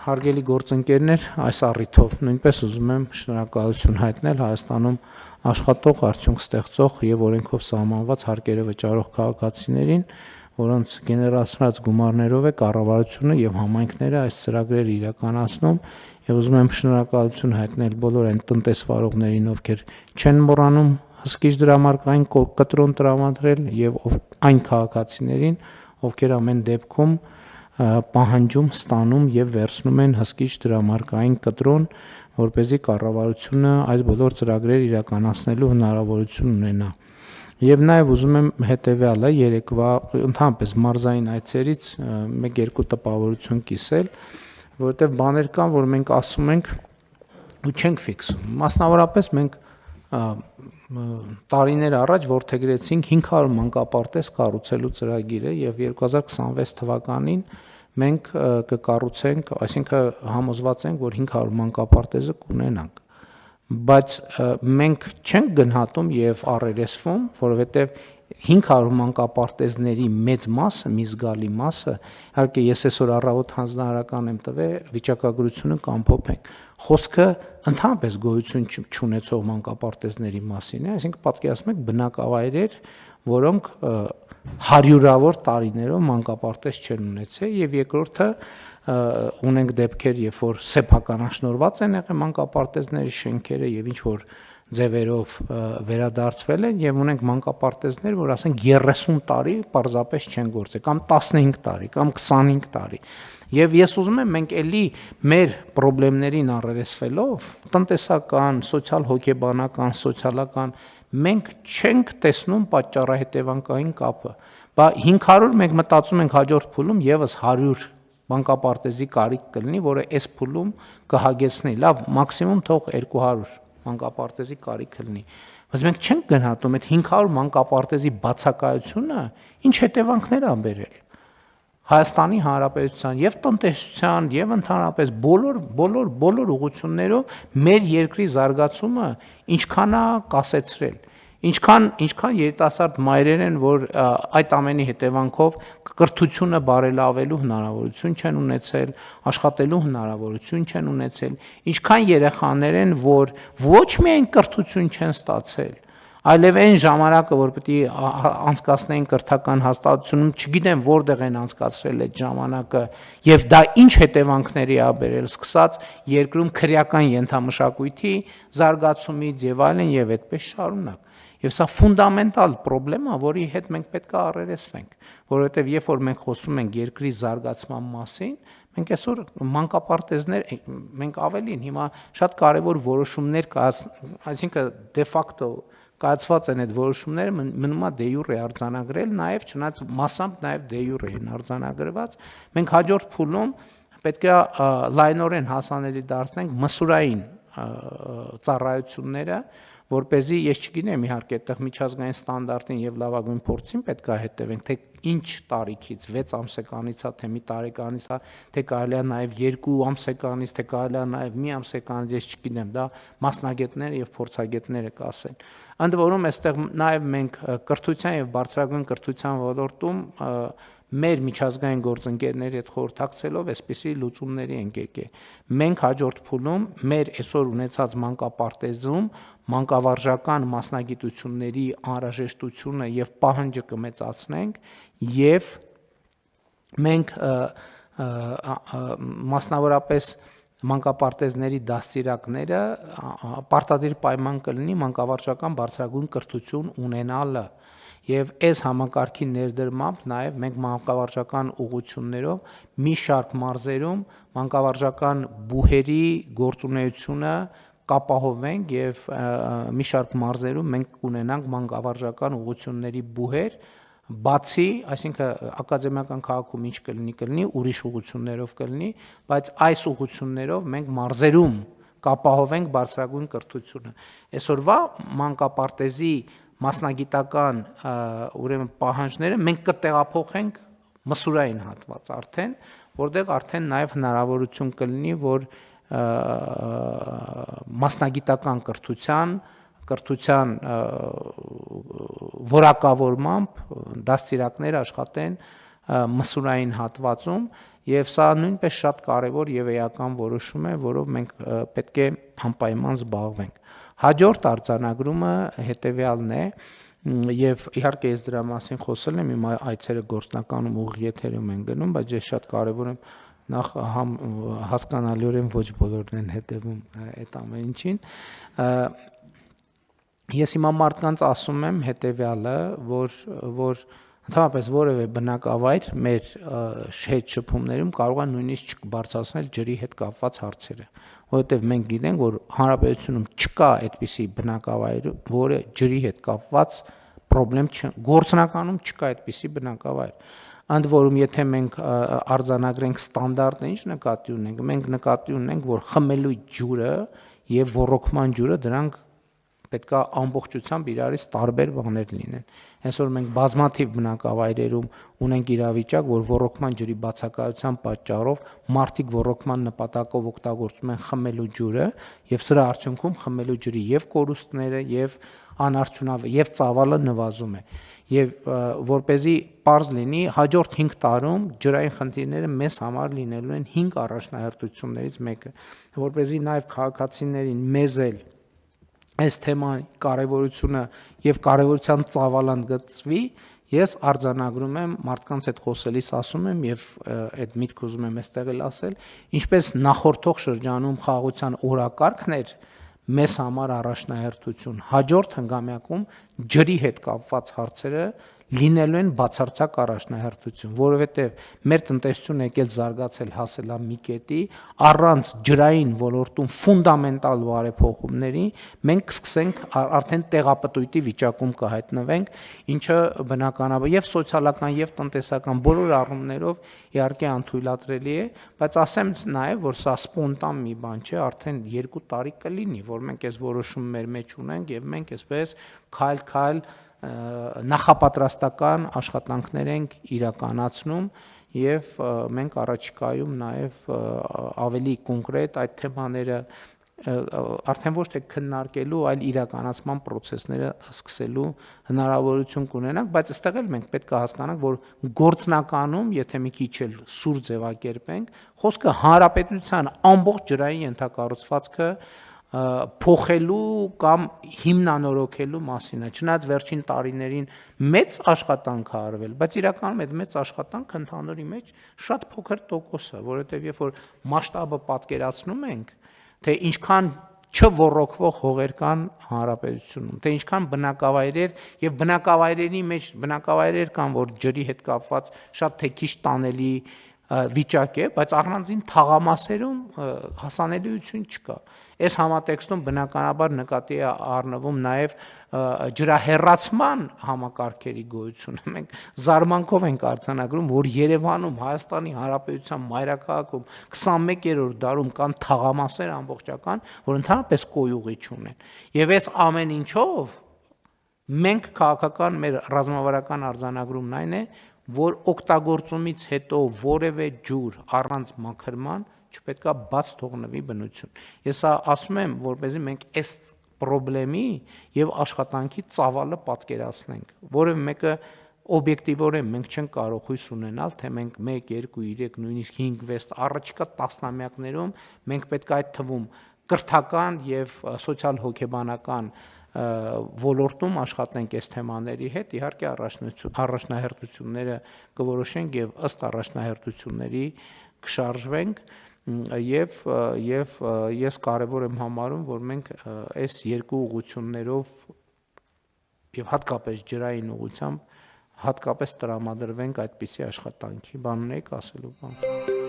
Հարգելի գործընկերներ, այս առիթով նույնպես ուզում եմ շնորհակալություն հայտնել Հայաստանում աշխատող, արդյունք ստեղծող եւ օրենքով սահմանված հարկերը վճարող քաղաքացիներին, որոնց գեներացված գումարներով է կառավարությունը եւ համայնքները այս ծրագրերը իրականացնում եւ ուզում եմ շնորհակալություն հայտնել բոլոր այն տնտեսվարողներին, ովքեր չեն մոռանում հսկիչ դրամարկային կտրոն տրամադրել եւ այն քաղաքացիներին, ովքեր ամեն դեպքում պահանջում, ստանում եւ վերցնում են հսկիչ դրամարկային կտրոն, որպեսզի կառավարությունը այս բոլոր ծրագրերը իրականացնելու հնարավորություն ունենա։ Եվ նաեւ ուզում եմ հետեւյալը երեկվա ընդհանրապես մարզային այցերից 1-2 տպավորություն կիսել, որովհետեւ բաներ կան, որ մենք ասում ենք ու չենք ֆիքսում։ Մասնավորապես մենք տարիներ առաջ որդեգրեցինք 500 մանկապարտեզ կառուցելու ծրագիրը եւ 2026 թվականին մենք կկառուցենք, այսինքն համոզված ենք, որ 500 մանկապարտեզը կունենանք, բայց մենք չենք գնահատում եւ առերեսվում, որովհետեւ 500 մանկապարտեզների մեծ մասը, մի զգալի մասը, իհարկե ես այսօր առավոտ հանձնարարական եմ տվել վիճակագրությունը կամփոփենք։ Խոսքը ընդհանրապես գոյություն չունեցող մանկապարտեզների մասին է, այսինքն պատկերացնում եք բնակավայրեր, որոնք հարյուրավոր տարիներով մանկապարտեզ չեն ունեցել եւ երկրորդը ունենք դեպքեր, երբ որ սեփականաշնորհված են եղել մանկապարտեզների շենքերը եւ ինչ որ ձևերով վերադարձվել են եւ ունենք մանկապարտեզներ, որ ասենք 30 տարի պարզապես չեն գործել կամ 15 տարի կամ 25 տարի։ Եվ ես ուզում եմ մենք էլի մեր խնդիրներին առերեսվելով տնտեսական, սոցիալ-հոգեբանական, սոցիալական մենք չենք տեսնում պատճառահետևանքային կապը։ Բա 500 մենք մտածում ենք հաջորդ փուլում եւս 100 մանկապարտեզի կարիք կլինի, որը այս փուլում կհագեցնի։ Լավ, մաքսիմում թող 200 մանկապարտեզի կարիք լինի։ Բայց մենք չենք գնահատում այդ 500 մանկապարտեզի բացակայությունը ինչ հետևանքներ ա բերել Հայաստանի Հանրապետության եւ տնտեսության եւ ընդհանրապես բոլոր ուղղություններով մեր երկրի զարգացումը ինչքան է կասեցրել, ինչքան երիտասարդ մայրեր են, որ այդ ամենի հետևանքով կրթությունը բարելավելու հնարավորություն չեն ունեցել, աշխատելու հնարավորություն չեն ունեցել, ինչքան երեխաներ են, որ ոչ միայն կրթություն չեն ստացել, այլև այն ժամանակը, որ պետք է անցկացնեին կրթական հաստատությունում, չգիտեմ որտեղ են անցկացրել այդ ժամանակը, եւ դա ինչ հետևանքների ա բերել, սկսած երկրում քրեական ենթամշակույթի զարգացումից եւ այլն եւ այդպես շարունակ։ Եվ սա ֆունդամենտալ խնդրեմ է, որի հետ մենք պետք է առերեսվենք, որովհետեւ երբ որ մենք խոսում ենք երկրի զարգացման մասին, մենք այսօր մանկապարտեզներ, մենք ավելին հիմա շատ կարևոր որոշումներ կա, այսինքն դե ֆակտո կայացված են այդ որոշումները մնում է դե յուրե արձանագրել, նաև չնայած մասամբ նաև դե յուրե են արձանագրված, մենք հաջորդ փուլում պետք է լայնորեն հասանելի դարձնենք մսուրային ծառայությունները, որպեսզի ես չգիտեմ իհարկե այդտեղ միջազգային ստանդարտին եւ լավագույն փորձին պետք է հետևենք, թե ինչ տարիքից 6 ամսեկանից է, թե մի տարեկանից է, թե կարելի է նաեւ 2 ամսեկանից, թե կարելի է նաեւ մի ամսեկանից, ես չգիտեմ, դա մասնագետները եւ փորձագետները կասեն։ Ընդ որում այստեղ նաեւ մենք կրթության եւ բարձրագույն կրթության ոլորտում մեր միջազգային գործընկերների հետ խորհրդակցելով այսպիսի լուծումների ենք եկել։ Մենք հաջորդ փուլում մեր այսօր ունեցած մանկապարտեզում մանկավարժական մասնագիտությունների անհրաժեշտությունը եւ պահանջը կմեծացնենք եւ մենք մասնավորապես մանկապարտեզների դաստիարակները պարտադիր պայման կլինի մանկավարժական բարձրագույն կրթություն ունենալը եւ այս համակարգի ներդրմամբ նաեւ մենք մանկավարժական ուղղություններով մի շարք մարզերում մանկավարժական բուհերի գործունեությունը կապահովենք եւ մի շարք մարզերում մենք կունենանք մանկավարժական ուղղությունների բուհեր, բացի, այսինքն ակադեմիական քաղաքում ինչ կլինի, ուրիշ ուղղություններով կլինի, բայց այս ուղղություններով մենք մարզերում կապահովենք բարձրագույն կրթությունը։ Այսօրվա մանկապարտեզի մասնագիտական ուրեմն պահանջները մենք կտեղափոխենք մսուրային հատված արդեն, որտեղ արդեն նաև հնարավորություն կլինի, որ մասնագիտական կրթության որակավորմամբ դաստիարակներ աշխատեն մսուրային հատվածում եւ սա նույնպես շատ կարեւոր եւ էական որոշում է, որով մենք պետք է անպայման զբաղվենք։ Հաջորդ արձանագրումը հետեւյալն է, եւ իհարկե ես դրա մասին խոսել եմ, իմ այցերը գործնականում ուղիղ եթերում են գնում, բայց ես շատ կարեւոր եմ նախ հասկանալիորեն ոչ բոլորն են հետևում այդ ամեն ինչին։ Ես հիմա մարդկանց ասում եմ հետեւյալը, որ ընդհանրապես որևէ բնակավայր մեր հետ շփումներում կարող է նույնիսկ չբարձրացնել ջրի հետ կապված հարցերը, որովհետև մենք գիտենք, որ հանրապետությունում չկա այդպիսի բնակավայր, որը ջրի հետ կապված խնդրեմ գործնականում չկա այդպիսի բնակավայր։ Ընդ որում, եթե մենք արձանագրենք ստանդարտը, ինչ նկատի ունենք, մենք նկատի ունենք, որ խմելու ջուրը եւ ոռոգման ջուրը դրանք պետք է ամբողջությամբ իրարից տարբեր բաներ լինեն։ Այսօր մենք բազմաթիվ բնակավայրերում ունենք իրավիճակ, որ ոռոգման ջրի բացակայության պատճառով մարդիկ ոռոգման նպատակով օգտագործում են խմելու ջուրը եւ սրա արդյունքում խմելու ջրի եւ կորուստները եւ անարդյունավ եւ ծավալը նվազում է։ Եվ որպեսզի պարզ լինի, հաջորդ 5 տարում ջրային խնդիրները մեզ համար լինելու են 5 առաջնահերթություններից մեկը, որպեսզի նաեւ քաղաքացիներին մեզ էլ այս թեմայի կարևորությունը եւ կարևորության ծավալը ընդգծվի, ես արձանագրում եմ մարդկանց հետ խոսելիս ասում եմ եւ այդ միտք ուզում եմ այստեղ էլ ասել, ինչպես նախորդող շրջանում խաղաղության օրակարգն էր մեզ համար առաջնահերթություն, հաջորդ հնգամյակում ջրի հետ կապված հարցերը լինելու են բացարձակ առաջնահերթություն, որովհետև մեր տնտեսությունը եկել զարգացել հասել է մի կետի, առանց ջրային ոլորտում ֆունդամենտալ բարեփոխումների մենք կսկսենք արդեն տեղապտույտի վիճակում կհայտնվենք, ինչը բնականաբար եւ սոցիալական եւ տնտեսական բոլոր առումներով իհարկե անթույլատրելի է, բայց ասեմ նաեւ, որ սա սպոնտան մի բան չէ, արդեն 2 տարի կլինի, որ մենք այս որոշումը մեր մեջ ունենք եւ մենք այսպես քայլ-քայլ նախապատրաստական աշխատանքներ ենք իրականացնում եւ մենք առաջիկայում նաեւ ավելի կոնկրետ այդ թեմաները արդեն ոչ թե քննարկելու, այլ իրականացման process-ները սկսելու հնարավորություն կունենանք, բայց այստեղ էլ մենք պետք է հասկանանք, որ գործնականում, եթե մի քիչ էլ սուր ձևակերպենք, խոսքը հանրապետության ամբողջ ջրային ենթակառուցվածքը փոխելու կամ հիմնանորոգելու մասին է, չնայած վերջին տարիներին մեծ աշխատանք է արվել, բայց իրականում այդ մեծ աշխատանքը ընդհանուրի մեջ շատ փոքր տոկոս է, որովհետև երբ որ մասշտաբը պատկերացնում ենք, թե ինչքան չոռոգվող հողեր կան հանրապետությունում, թե ինչքան բնակավայրեր եւ բնակավայրերի մեջ բնակավայրեր կան, որ ջրի հետ կապված շատ թե քիչ տանելի վիճակ է, բայց առանձին թաղամասերում հասանելիություն չկա։ Այս համատեքստում բնականաբար նկատի է առնվում նաև ջրահեռացման համակարգերի գոյությունը։ Մենք զարմանքով ենք արձանագրում, որ Երևանում, Հայաստանի Հանրապետության մայրաքաղաքում 21-րդ դարում կան թաղամասեր ամբողջական, որ ընդհանրապես կոյուղի չունեն։ Եվ այս ամեն ինչով մենք քաղաքական մեր ռազմավարական արձանագրումն այն է, որ օգտագործումից հետո որևէ ջուր առանց մաքրման չպետք է բաց թողնվի բնություն։ Ես ասում եմ, որպեսզի մենք այս խնդրի եւ աշխատանքի ծավալը պատկերացնենք, որևէ մեկը օբյեկտիվորեն մենք չենք կարող հույս ունենալ, թե մենք 1, 2, 3, նույնիսկ 5, 6 առաջիկա տասնամյակներում մենք պետք է այդ թվում կրթական եւ սոցիալ-հոգեբանական ոլորտում աշխատենք այս թեմաների հետ, իհարկե առաջնահերթությունները կորոշենք եւ ըստ առաջնահերթությունների կշարժվենք եւ ես կարեւոր եմ համարում, որ մենք այս երկու ուղղություններով եւ հատկապես ջրային ուղղությամբ հատկապես տրամադրվենք այդպիսի աշխատանքի։ Բան ունեք ասելու բան։